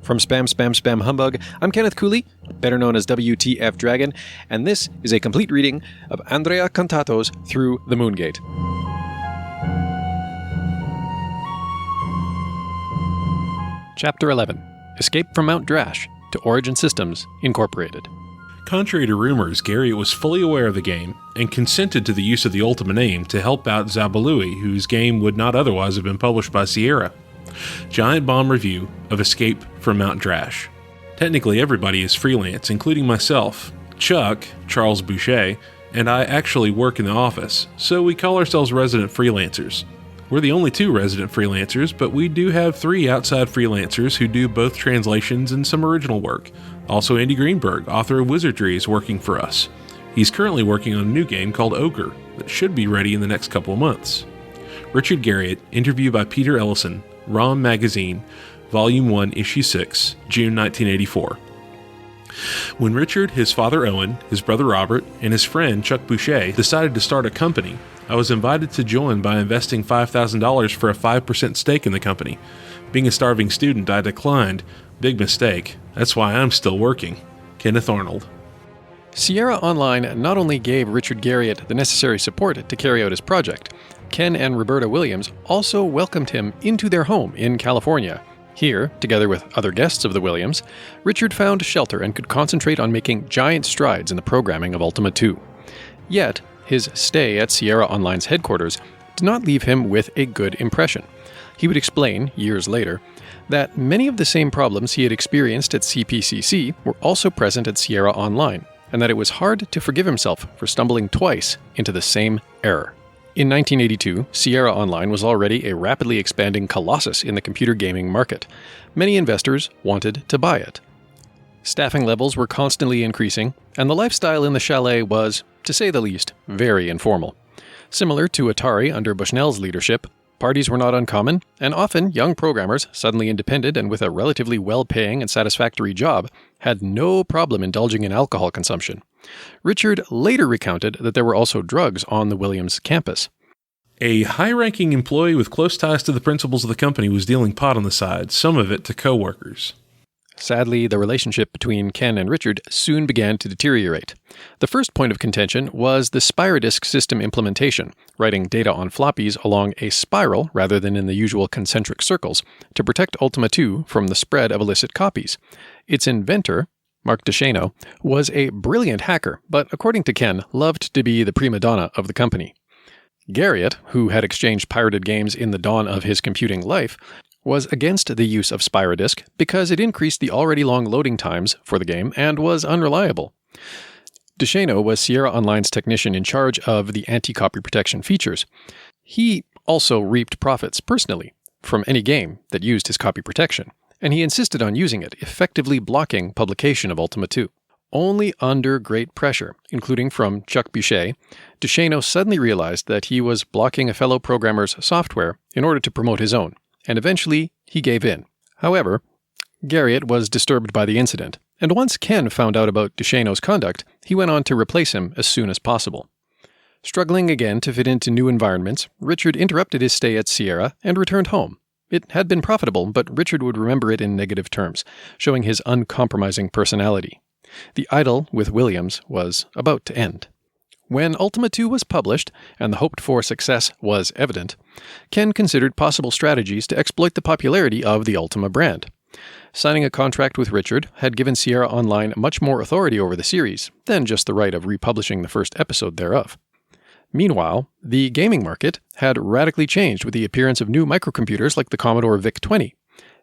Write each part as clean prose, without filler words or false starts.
From Spam Spam Spam Humbug, I'm Kenneth Cooley, better known as WTF Dragon, and this is a complete reading of Andrea Contato's Through the Moongate. Chapter 11. Escape from Mount Drash to Origin Systems, Incorporated. Contrary to rumors, Garriott was fully aware of the game and consented to the use of the Ultima name to help out Zabalui, whose game would not otherwise have been published by Sierra. Giant Bomb Review of Escape from Mount Drash. Technically, everybody is freelance, including myself. Chuck, Charles Boucher, and I actually work in the office, so we call ourselves resident freelancers. We're the only two resident freelancers, but we do have 3 outside freelancers who do both translations and some original work. Also, Andy Greenberg, author of Wizardry, is working for us. He's currently working on a new game called Ogre that should be ready in the next couple of months. Richard Garriott, interview by Peter Ellison, ROM Magazine, Volume 1, Issue 6, June 1984. When Richard, his father Owen, his brother Robert, and his friend Chuck Boucher decided to start a company, I was invited to join by investing $5,000 for a 5% stake in the company. Being a starving student, I declined. Big mistake. That's why I'm still working. Kenneth Arnold. Sierra Online not only gave Richard Garriott the necessary support to carry out his project, Ken and Roberta Williams also welcomed him into their home in California. Here, together with other guests of the Williams, Richard found shelter and could concentrate on making giant strides in the programming of Ultima 2. Yet, his stay at Sierra Online's headquarters did not leave him with a good impression. He would explain, years later, that many of the same problems he had experienced at CPCC were also present at Sierra Online, and that it was hard to forgive himself for stumbling twice into the same error. In 1982, Sierra Online was already a rapidly expanding colossus in the computer gaming market. Many investors wanted to buy it. Staffing levels were constantly increasing, and the lifestyle in the chalet was, to say the least, very informal. Similar to Atari under Bushnell's leadership, parties were not uncommon, and often young programmers, suddenly independent and with a relatively well-paying and satisfactory job, had no problem indulging in alcohol consumption. Richard later recounted that there were also drugs on the Williams campus. A high-ranking employee with close ties to the principals of the company was dealing pot on the side, some of it to co-workers. Sadly, the relationship between Ken and Richard soon began to deteriorate. The first point of contention was the Spirodisk system implementation, writing data on floppies along a spiral rather than in the usual concentric circles, to protect Ultima 2 from the spread of illicit copies. Its inventor, Mark DeShano, was a brilliant hacker, but according to Ken, loved to be the prima donna of the company. Garriott, who had exchanged pirated games in the dawn of his computing life, was against the use of Spirodisk because it increased the already long loading times for the game and was unreliable. DeShano was Sierra Online's technician in charge of the anti-copy protection features. He also reaped profits personally from any game that used his copy protection, and he insisted on using it, effectively blocking publication of Ultima 2. Only under great pressure, including from Chuck Boucher, DeShano suddenly realized that he was blocking a fellow programmer's software in order to promote his own, and eventually he gave in. However, Garriott was disturbed by the incident, and once Ken found out about DeShano's conduct, he went on to replace him as soon as possible. Struggling again to fit into new environments, Richard interrupted his stay at Sierra and returned home. It had been profitable, but Richard would remember it in negative terms, showing his uncompromising personality. The idyll with Williams was about to end. When Ultima 2 was published, and the hoped-for success was evident, Ken considered possible strategies to exploit the popularity of the Ultima brand. Signing a contract with Richard had given Sierra Online much more authority over the series than just the right of republishing the first episode thereof. Meanwhile, the gaming market had radically changed with the appearance of new microcomputers like the Commodore VIC-20.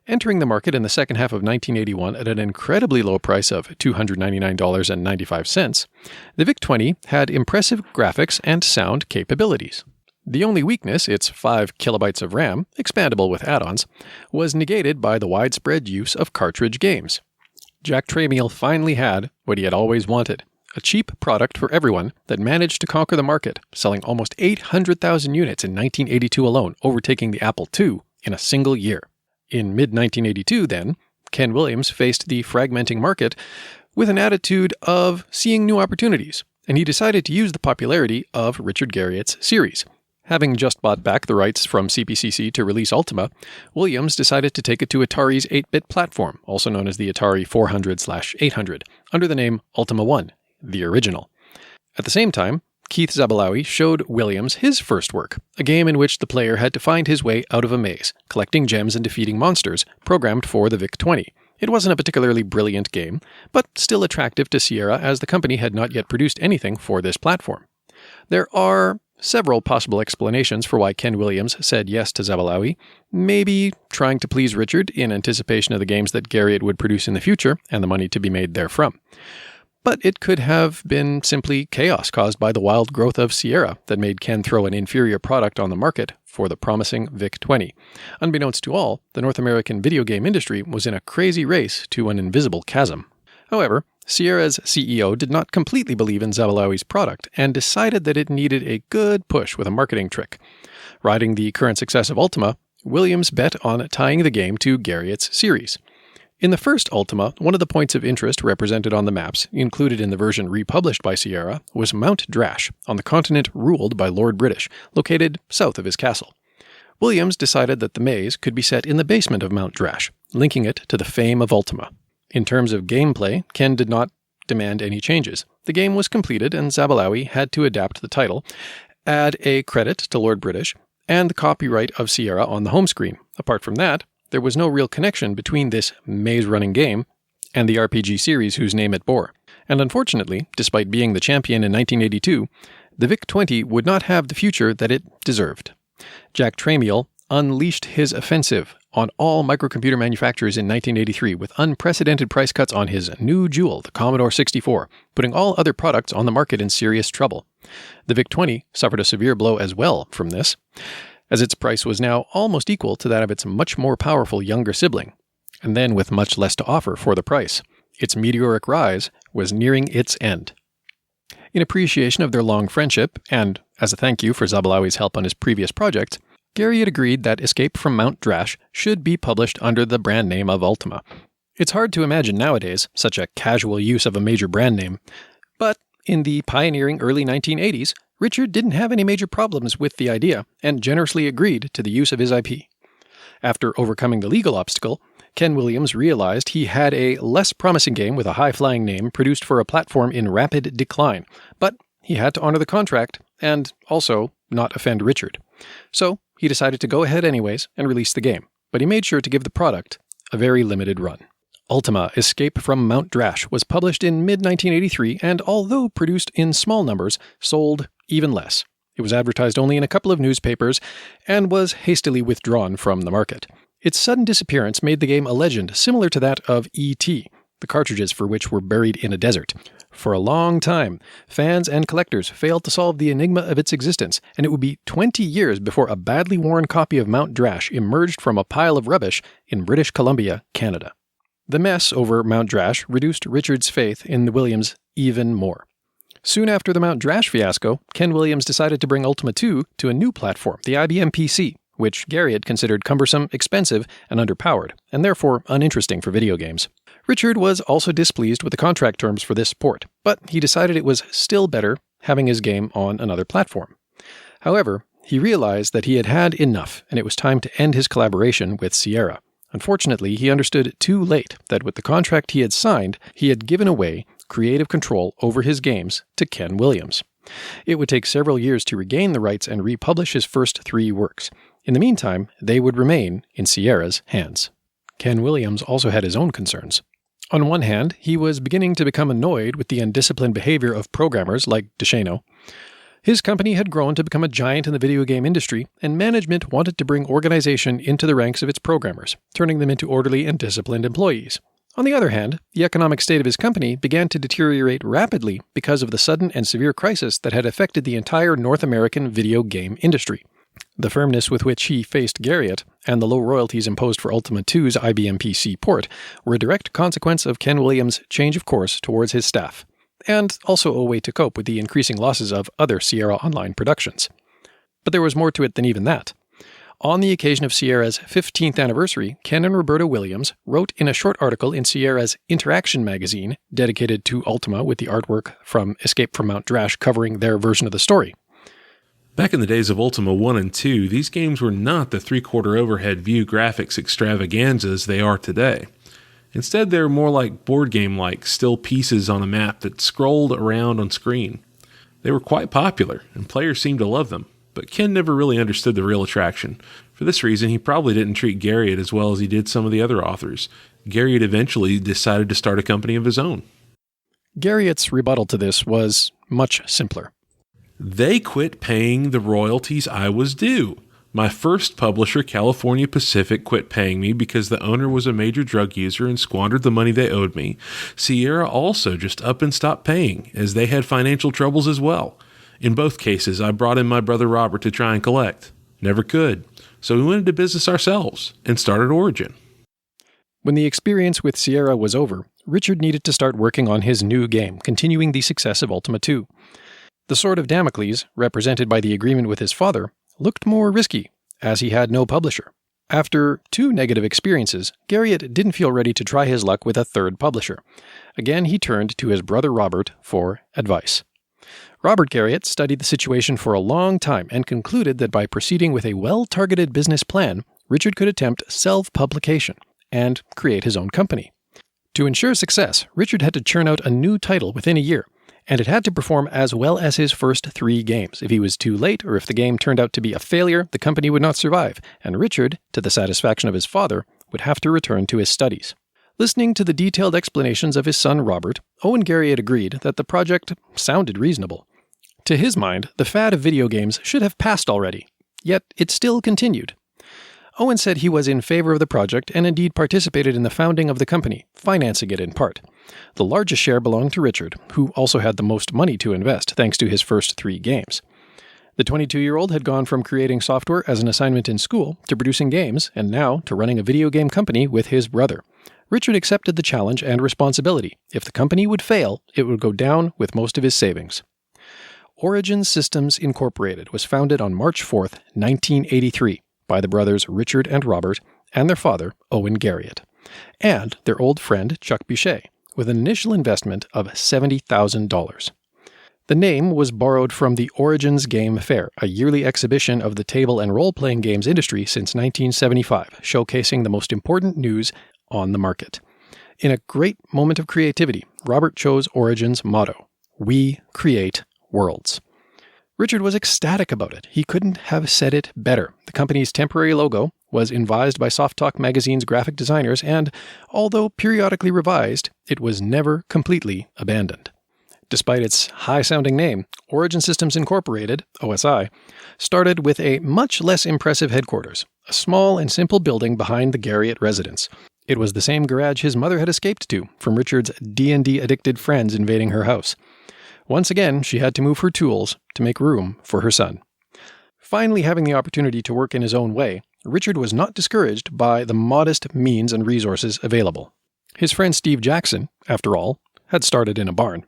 Entering the market in the second half of 1981 at an incredibly low price of $299.95, the VIC-20 had impressive graphics and sound capabilities. The only weakness, its 5 kilobytes of RAM, expandable with add-ons, was negated by the widespread use of cartridge games. Jack Tramiel finally had what he had always wanted, a cheap product for everyone that managed to conquer the market, selling almost 800,000 units in 1982 alone, overtaking the Apple II in a single year. In mid-1982, then, Ken Williams faced the fragmenting market with an attitude of seeing new opportunities, and he decided to use the popularity of Richard Garriott's series. Having just bought back the rights from CPCC to release Ultima, Williams decided to take it to Atari's 8-bit platform, also known as the Atari 400/800, under the name Ultima 1, the original. At the same time, Keith Zabalawi showed Williams his first work, a game in which the player had to find his way out of a maze, collecting gems and defeating monsters, programmed for the VIC-20. It wasn't a particularly brilliant game, but still attractive to Sierra as the company had not yet produced anything for this platform. There are several possible explanations for why Ken Williams said yes to Zabalawi, maybe trying to please Richard in anticipation of the games that Garriott would produce in the future and the money to be made therefrom. But it could have been simply chaos caused by the wild growth of Sierra that made Ken throw an inferior product on the market for the promising VIC-20. Unbeknownst to all, the North American video game industry was in a crazy race to an invisible chasm. However, Sierra's CEO did not completely believe in Zabalawi's product and decided that it needed a good push with a marketing trick. Riding the current success of Ultima, Williams bet on tying the game to Garriott's series. In the first Ultima, one of the points of interest represented on the maps, included in the version republished by Sierra, was Mount Drash, on the continent ruled by Lord British, located south of his castle. Williams decided that the maze could be set in the basement of Mount Drash, linking it to the fame of Ultima. In terms of gameplay, Ken did not demand any changes. The game was completed, and Zabalawi had to adapt the title, add a credit to Lord British, and the copyright of Sierra on the home screen. Apart from that, there was no real connection between this maze-running game and the RPG series whose name it bore. And unfortunately, despite being the champion in 1982, the VIC-20 would not have the future that it deserved. Jack Tramiel unleashed his offensive on all microcomputer manufacturers in 1983 with unprecedented price cuts on his new jewel, the Commodore 64, putting all other products on the market in serious trouble. The VIC-20 suffered a severe blow as well from this, as its price was now almost equal to that of its much more powerful younger sibling, and then with much less to offer for the price. Its meteoric rise was nearing its end. In appreciation of their long friendship, and as a thank you for Zabalawi's help on his previous project, Garriott agreed that Escape from Mount Drash should be published under the brand name of Ultima. It's hard to imagine nowadays such a casual use of a major brand name, but in the pioneering early 1980s, Richard didn't have any major problems with the idea and generously agreed to the use of his IP. After overcoming the legal obstacle, Ken Williams realized he had a less promising game with a high-flying name produced for a platform in rapid decline, but he had to honor the contract and also not offend Richard. So he decided to go ahead anyways and release the game, but he made sure to give the product a very limited run. Ultima Escape from Mount Drash was published in mid-1983 and, although produced in small numbers, sold even less. It was advertised only in a couple of newspapers and was hastily withdrawn from the market. Its sudden disappearance made the game a legend similar to that of E.T., the cartridges for which were buried in a desert. For a long time, fans and collectors failed to solve the enigma of its existence, and it would be 20 years before a badly worn copy of Mount Drash emerged from a pile of rubbish in British Columbia, Canada. The mess over Mount Drash reduced Richard's faith in the Williams even more. Soon after the Mount Drash fiasco, Ken Williams decided to bring Ultima 2 to a new platform, the IBM PC, which Garriott considered cumbersome, expensive, and underpowered, and therefore uninteresting for video games. Richard was also displeased with the contract terms for this port, but he decided it was still better having his game on another platform. However, he realized that he had had enough, and it was time to end his collaboration with Sierra. Unfortunately, he understood too late that with the contract he had signed, he had given away creative control over his games to Ken Williams. It would take several years to regain the rights and republish his first 3 works. In the meantime, they would remain in Sierra's hands. Ken Williams also had his own concerns. On one hand, he was beginning to become annoyed with the undisciplined behavior of programmers like DeShano. His company had grown to become a giant in the video game industry, and management wanted to bring organization into the ranks of its programmers, turning them into orderly and disciplined employees. On the other hand, the economic state of his company began to deteriorate rapidly because of the sudden and severe crisis that had affected the entire North American video game industry. The firmness with which he faced Garriott and the low royalties imposed for Ultima 2's IBM PC port were a direct consequence of Ken Williams' change of course towards his staff, and also a way to cope with the increasing losses of other Sierra Online productions. But there was more to it than even that. On the occasion of Sierra's 15th anniversary, Ken and Roberta Williams wrote in a short article in Sierra's Interaction magazine, dedicated to Ultima with the artwork from Escape from Mount Drash covering their version of the story. Back in the days of Ultima 1 and 2, these games were not the three-quarter overhead view graphics extravaganzas they are today. Instead, they were more like board game-like still pieces on a map that scrolled around on screen. They were quite popular, and players seemed to love them, but Ken never really understood the real attraction. For this reason, he probably didn't treat Garriott as well as he did some of the other authors. Garriott eventually decided to start a company of his own. Garriott's rebuttal to this was much simpler. They quit paying the royalties I was due. My first publisher, California Pacific, quit paying me because the owner was a major drug user and squandered the money they owed me. Sierra also just up and stopped paying, as they had financial troubles as well. In both cases, I brought in my brother Robert to try and collect. Never could. So we went into business ourselves and started Origin. When the experience with Sierra was over, Richard needed to start working on his new game, continuing the success of Ultima 2. The Sword of Damocles, represented by the agreement with his father, looked more risky, as he had no publisher. After 2 negative experiences, Garriott didn't feel ready to try his luck with a third publisher. Again, he turned to his brother Robert for advice. Robert Garriott studied the situation for a long time and concluded that by proceeding with a well-targeted business plan, Richard could attempt self-publication and create his own company. To ensure success, Richard had to churn out a new title within a year, and it had to perform as well as his first 3 games. If he was too late, or if the game turned out to be a failure, the company would not survive, and Richard, to the satisfaction of his father, would have to return to his studies. Listening to the detailed explanations of his son Robert, Owen Garriott agreed that the project sounded reasonable. To his mind, the fad of video games should have passed already, yet it still continued. Owen said he was in favor of the project and indeed participated in the founding of the company, financing it in part. The largest share belonged to Richard, who also had the most money to invest thanks to his first 3 games. The 22-year-old had gone from creating software as an assignment in school to producing games and now to running a video game company with his brother. Richard accepted the challenge and responsibility. If the company would fail, it would go down with most of his savings. Origin Systems Incorporated was founded on March 4, 1983, by the brothers Richard and Robert and their father, Owen Garriott, and their old friend Chuck Boucher, with an initial investment of $70,000. The name was borrowed from the Origins Game Fair, a yearly exhibition of the table and role-playing games industry since 1975, showcasing the most important news on the market. In a great moment of creativity, Robert chose Origins' motto, "We create worlds." Richard was ecstatic about it. He couldn't have said it better. The company's temporary logo was advised by Soft Talk magazine's graphic designers, and although periodically revised, it was never completely abandoned. Despite its high-sounding name, Origin Systems Incorporated, OSI, started with a much less impressive headquarters, a small and simple building behind the Garriott residence. It was the same garage his mother had escaped to from Richard's D&D-addicted friends invading her house. Once again, she had to move her tools to make room for her son. Finally having the opportunity to work in his own way, Richard was not discouraged by the modest means and resources available. His friend Steve Jackson, after all, had started in a barn.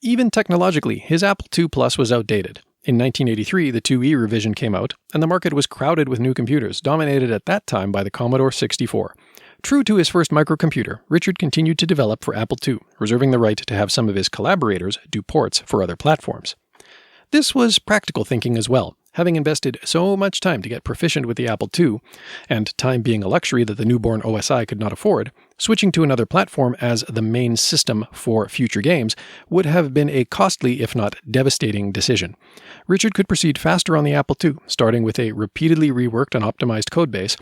Even technologically, his Apple II Plus was outdated. In 1983, the IIe revision came out, and the market was crowded with new computers, dominated at that time by the Commodore 64. True to his first microcomputer, Richard continued to develop for Apple II, reserving the right to have some of his collaborators do ports for other platforms. This was practical thinking as well. Having invested so much time to get proficient with the Apple II, and time being a luxury that the newborn OSI could not afford, switching to another platform as the main system for future games would have been a costly, if not devastating, decision. Richard could proceed faster on the Apple II, starting with a repeatedly reworked and optimized codebase,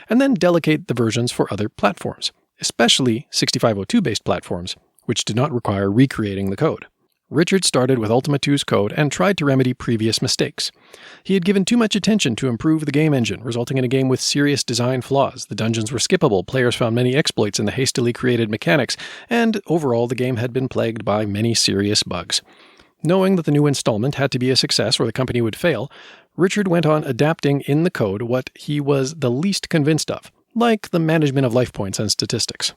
and then delegate the versions for other platforms, especially 6502-based platforms, which did not require recreating the code. Richard started with Ultima 2's code and tried to remedy previous mistakes. He had given too much attention to improve the game engine, resulting in a game with serious design flaws. The dungeons were skippable, players found many exploits in the hastily created mechanics, and overall the game had been plagued by many serious bugs. Knowing that the new installment had to be a success or the company would fail, Richard went on adapting in the code what he was the least convinced of, like the management of life points and statistics.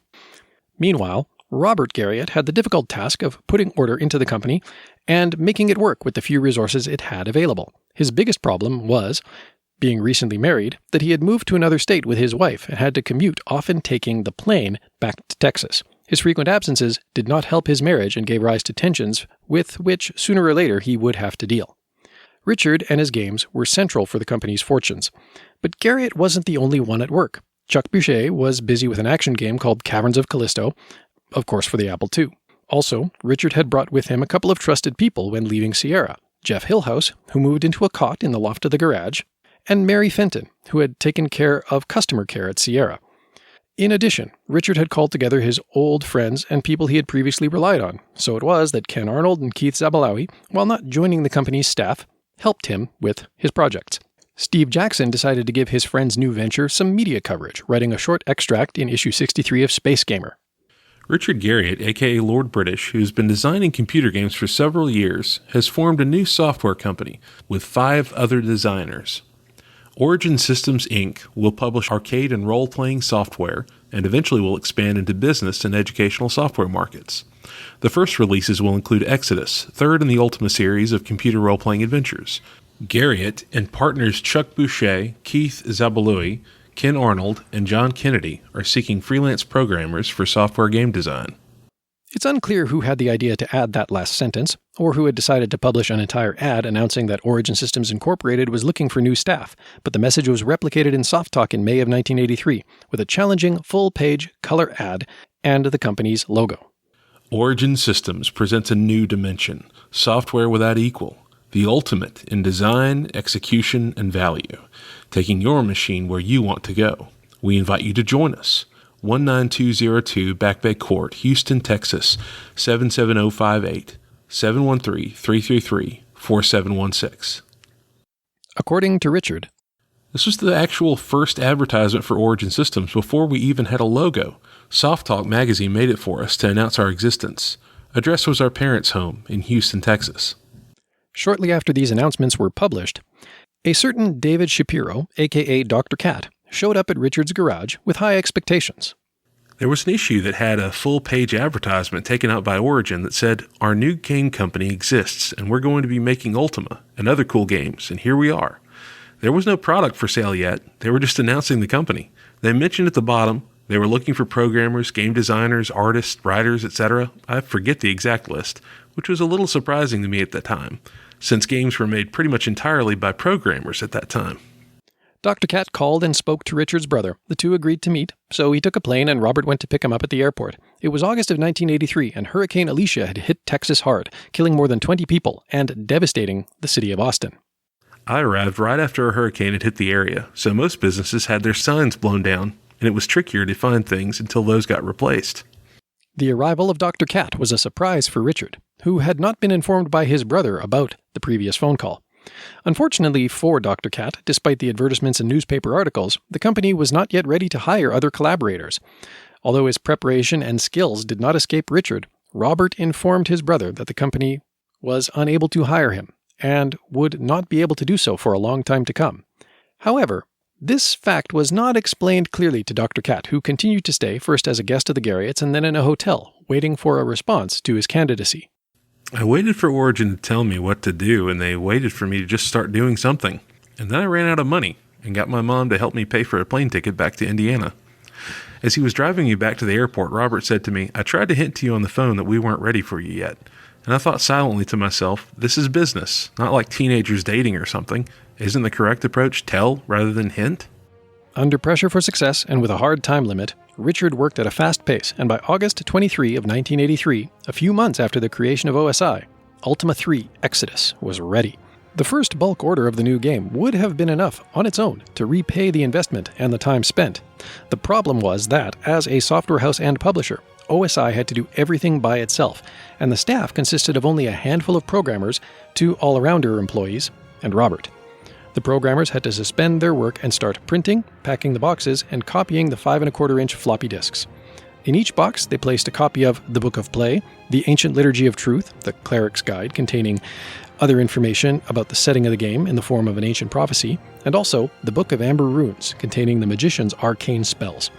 Meanwhile, Robert Garriott had the difficult task of putting order into the company and making it work with the few resources it had available. His biggest problem was, being recently married, that he had moved to another state with his wife and had to commute, often taking the plane back to Texas. His frequent absences did not help his marriage and gave rise to tensions with which, sooner or later, he would have to deal. Richard and his games were central for the company's fortunes. But Garriott wasn't the only one at work. Chuck Boucher was busy with an action game called Caverns of Callisto, of course for the Apple II. Also, Richard had brought with him a couple of trusted people when leaving Sierra. Jeff Hillhouse, who moved into a cot in the loft of the garage, and Mary Fenton, who had taken care of customer care at Sierra. In addition, Richard had called together his old friends and people he had previously relied on, so it was that Ken Arnold and Keith Zabalawi, while not joining the company's staff, helped him with his projects. Steve Jackson decided to give his friend's new venture some media coverage, writing a short extract in issue 63 of Space Gamer. Richard Garriott, aka Lord British, who's been designing computer games for several years, has formed a new software company with 5 other designers. Origin Systems, Inc. will publish arcade and role-playing software and eventually will expand into business and educational software markets. The first releases will include Exodus, third in the Ultima series of computer role-playing adventures. Garriott and partners Chuck Boucher, Keith Zabaloui, Ken Arnold, and John Kennedy are seeking freelance programmers for software game design. It's unclear who had the idea to add that last sentence, or who had decided to publish an entire ad announcing that Origin Systems Incorporated was looking for new staff, but the message was replicated in Soft Talk in May of 1983, with a challenging, full-page color ad and the company's logo. Origin Systems presents a new dimension, software without equal, the ultimate in design, execution, and value, taking your machine where you want to go. We invite you to join us. 19202 Back Bay Court, Houston, Texas, 77058, 713-333-4716. According to Richard, this was the actual first advertisement for Origin Systems before we even had a logo. Soft Talk magazine made it for us to announce our existence. Address was our parents' home in Houston, Texas. Shortly after these announcements were published, a certain David Shapiro, aka Dr. Cat, showed up at Richard's garage with high expectations. There was an issue that had a full-page advertisement taken out by Origin that said, "Our new game company exists, and we're going to be making Ultima and other cool games, and here we are." There was no product for sale yet. They were just announcing the company. They mentioned at the bottom they were looking for programmers, game designers, artists, writers, etc. I forget the exact list, which was a little surprising to me at that time, since games were made pretty much entirely by programmers at that time. Dr. Cat called and spoke to Richard's brother. The two agreed to meet, so he took a plane and Robert went to pick him up at the airport. It was August of 1983, and Hurricane Alicia had hit Texas hard, killing more than 20 people and devastating the city of Austin. I arrived right after a hurricane had hit the area, so most businesses had their signs blown down, and it was trickier to find things until those got replaced. The arrival of Dr. Cat was a surprise for Richard, who had not been informed by his brother about the previous phone call. Unfortunately for Dr. Cat, despite the advertisements and newspaper articles, the company was not yet ready to hire other collaborators. Although his preparation and skills did not escape Richard, Robert informed his brother that the company was unable to hire him and would not be able to do so for a long time to come. However, this fact was not explained clearly to Dr. Cat, who continued to stay first as a guest of the Garriotts and then in a hotel, waiting for a response to his candidacy. I waited for Origin to tell me what to do, and they waited for me to just start doing something. And then I ran out of money and got my mom to help me pay for a plane ticket back to Indiana. As he was driving me back to the airport, Robert said to me, "I tried to hint to you on the phone that we weren't ready for you yet." And I thought silently to myself, this is business, not like teenagers dating or something. Isn't the correct approach tell rather than hint? Under pressure for success and with a hard time limit, Richard worked at a fast pace, and by August 23 of 1983, a few months after the creation of OSI, Ultima 3 Exodus was ready. The first bulk order of the new game would have been enough on its own to repay the investment and the time spent. The problem was that, as a software house and publisher, OSI had to do everything by itself, and the staff consisted of only a handful of programmers, 2 all-arounder employees, and Robert. The programmers had to suspend their work and start printing, packing the boxes, and copying the 5¼ floppy disks. In each box, they placed a copy of The Book of Play, The Ancient Liturgy of Truth, the Cleric's Guide containing other information about the setting of the game in the form of an ancient prophecy, and also The Book of Amber Runes, containing the magician's arcane spells.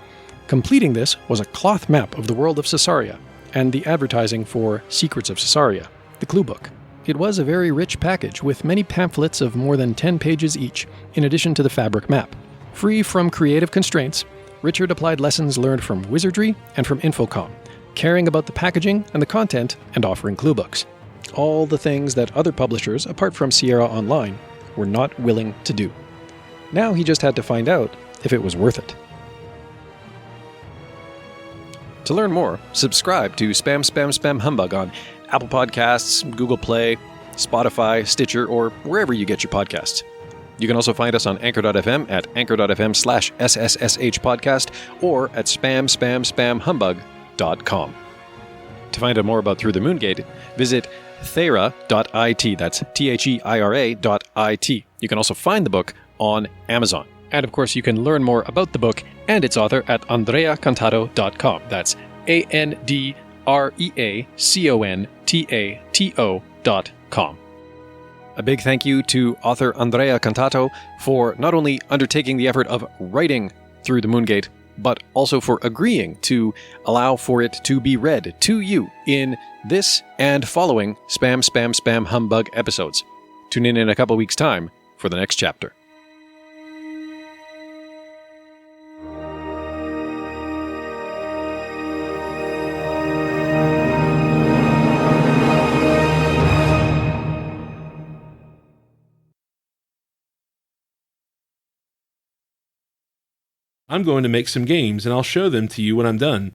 Completing this was a cloth map of the world of Caesarea, and the advertising for Secrets of Caesarea, the clue book. It was a very rich package, with many pamphlets of more than 10 pages each, in addition to the fabric map. Free from creative constraints, Richard applied lessons learned from Wizardry and from Infocom, caring about the packaging and the content and offering clue books. All the things that other publishers, apart from Sierra Online, were not willing to do. Now he just had to find out if it was worth it. To learn more, subscribe to Spam Spam Spam Humbug on Apple Podcasts, Google Play, Spotify, Stitcher, or wherever you get your podcasts. You can also find us on Anchor.fm at anchor.fm/SSSH podcast or at spamspamspamhumbug.com. To find out more about Through the Moongate, visit theira.it. That's theira.it. You can also find the book on Amazon. And of course, you can learn more about the book and its author at andreacontato.com. That's AndreaContato.com. A big thank you to author Andrea Contato for not only undertaking the effort of writing Through the Moongate, but also for agreeing to allow for it to be read to you in this and following Spam Spam Spam Humbug episodes. Tune in a couple weeks' time for the next chapter. I'm going to make some games and I'll show them to you when I'm done.